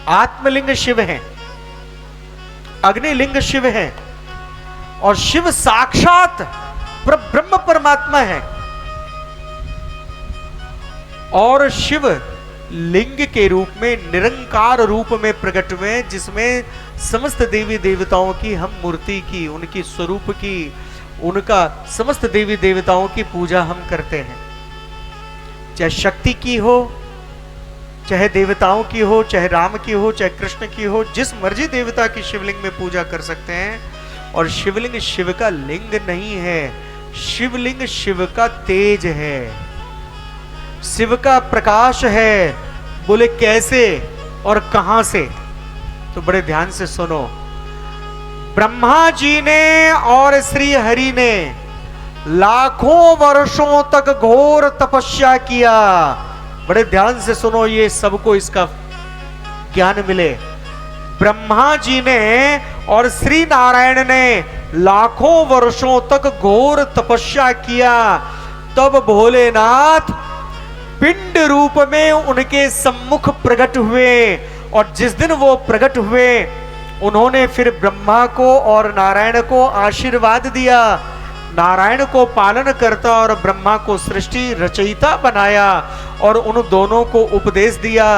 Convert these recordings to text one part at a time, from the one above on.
आत्मलिंग शिव हैं, अग्निलिंग शिव हैं, और शिव साक्षात ब्रह्म परमात्मा है। और शिव लिंग के रूप में, निरंकार रूप में प्रकट हुए, जिसमें समस्त देवी देवताओं की हम मूर्ति की, उनकी स्वरूप की, उनका समस्त देवी देवताओं की पूजा हम करते हैं। चाहे शक्ति की हो, चाहे देवताओं की हो, चाहे राम की हो, चाहे कृष्ण की हो, जिस मर्जी देवता की शिवलिंग में पूजा कर सकते हैं। और शिवलिंग शिव का लिंग नहीं है, शिवलिंग शिव का तेज है, शिव का प्रकाश है। बोले कैसे और कहां से? तो बड़े ध्यान से सुनो। ब्रह्मा जी ने और श्री हरि ने लाखों वर्षों तक घोर तपस्या किया। बड़े ध्यान से सुनो, ये सबको इसका ज्ञान मिले। ब्रह्मा जी ने और श्री नारायण ने लाखों वर्षों तक घोर तपस्या किया, तब भोलेनाथ पिंड रूप में उनके सम्मुख प्रकट हुए। और जिस दिन वो प्रकट हुए, उन्होंने फिर ब्रह्मा को और नारायण को आशीर्वाद दिया। नारायण को पालन करता और ब्रह्मा को सृष्टि रचयिता बनाया और उन दोनों को उपदेश दिया।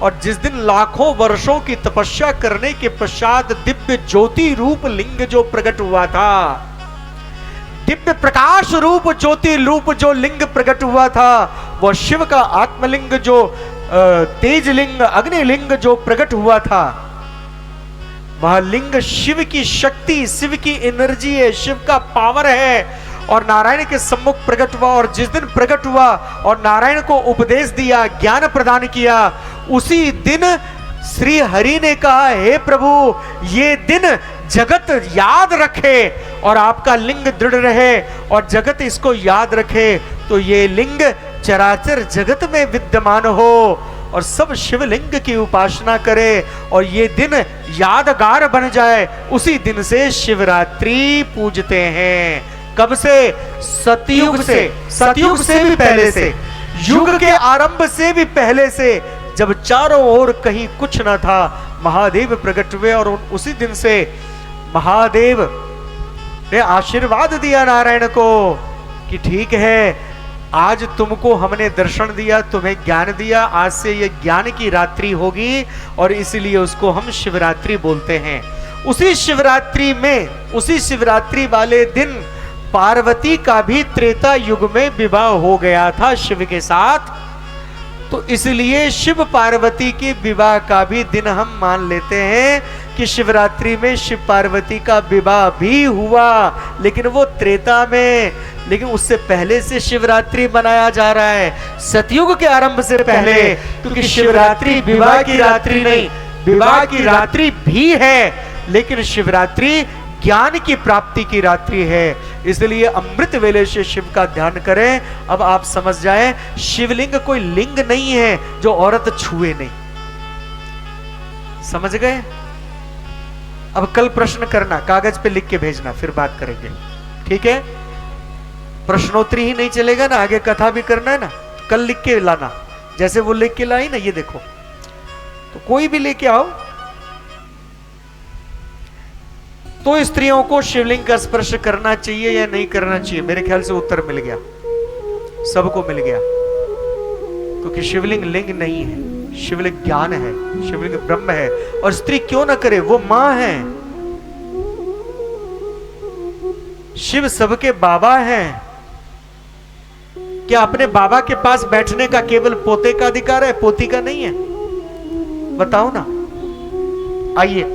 और जिस दिन लाखों वर्षों की तपस्या करने के पश्चात दिव्य ज्योति रूप लिंग जो प्रकट हुआ था, दिव्य प्रकाश रूप ज्योति रूप जो लिंग प्रकट हुआ था, वह शिव का आत्मलिंग जो तेजलिंग अग्निलिंग जो प्रकट हुआ था, वह लिंग शिव की शक्ति, शिव की एनर्जी है, शिव का पावर है। और नारायण के सम्मुख प्रकट हुआ। और जिस दिन प्रकट हुआ और नारायण को उपदेश दिया, ज्ञान प्रदान किया, उसी दिन श्री हरि ने कहा, हे प्रभु, ये दिन जगत याद रखे और आपका लिंग दृढ़ रहे और जगत इसको याद रखे, तो ये लिंग चराचर जगत में विद्यमान हो और सब शिवलिंग की उपासना करे और ये दिन यादगार बन जाए। उसी दिन से शिवरात्रि पूजते हैं। कब से? सतयुग से। सतयुग से भी पहले से, युग के आरंभ से भी पहले से, जब चारों ओर कहीं कुछ न था, महादेव प्रकट हुए। और उसी दिन से महादेव ने आशीर्वाद दिया नारायण को कि ठीक है, आज तुमको हमने दर्शन दिया, तुम्हें ज्ञान दिया, आज से ये ज्ञान की रात्रि होगी और इसलिए उसको हम शिवरात्रि बोलते हैं। उसी शिवरात्रि में, उसी शिवरात्रि वाले दिन पार्वती का भी त्रेता युग में विवाह हो गया था शिव के साथ। तो इसलिए शिव पार्वती के विवाह का भी दिन हम मान लेते हैं कि शिवरात्रि में शिव पार्वती का विवाह भी हुआ, लेकिन वो त्रेता में, लेकिन उससे पहले से शिवरात्रि मनाया जा रहा है, सतयुग के आरंभ से पहले। क्योंकि शिवरात्रि विवाह की रात्रि नहीं, विवाह की रात्रि भी है, लेकिन शिवरात्रि ज्ञान की प्राप्ति की रात्रि है। इसलिए अमृत वेले से शिव का ध्यान करें। अब आप समझ जाएं, शिवलिंग कोई लिंग नहीं है जो औरत छुए नहीं। समझ गए? अब कल प्रश्न करना, कागज पे लिख के भेजना, फिर बात करेंगे, ठीक है? प्रश्नोत्तरी ही नहीं चलेगा ना, आगे कथा भी करना है ना, कल लिख के लाना। जैसे वो लिख के लाई ना, ये देखो, तो कोई भी लेके आओ। तो स्त्रियों को शिवलिंग का स्पर्श करना चाहिए या नहीं करना चाहिए? मेरे ख्याल से उत्तर मिल गया, सबको मिल गया। क्योंकि शिवलिंग लिंग नहीं है, शिवलिंग ज्ञान है, शिवलिंग ब्रह्म है। और स्त्री क्यों ना करे, वो मां है। शिव सबके बाबा हैं। क्या अपने बाबा के पास बैठने का केवल पोते का अधिकार है, पोती का नहीं है? बताओ ना। आइए,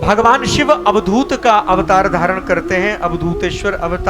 भगवान शिव अवधूत का अवतार धारण करते हैं, अवधूतेश्वर अवतार।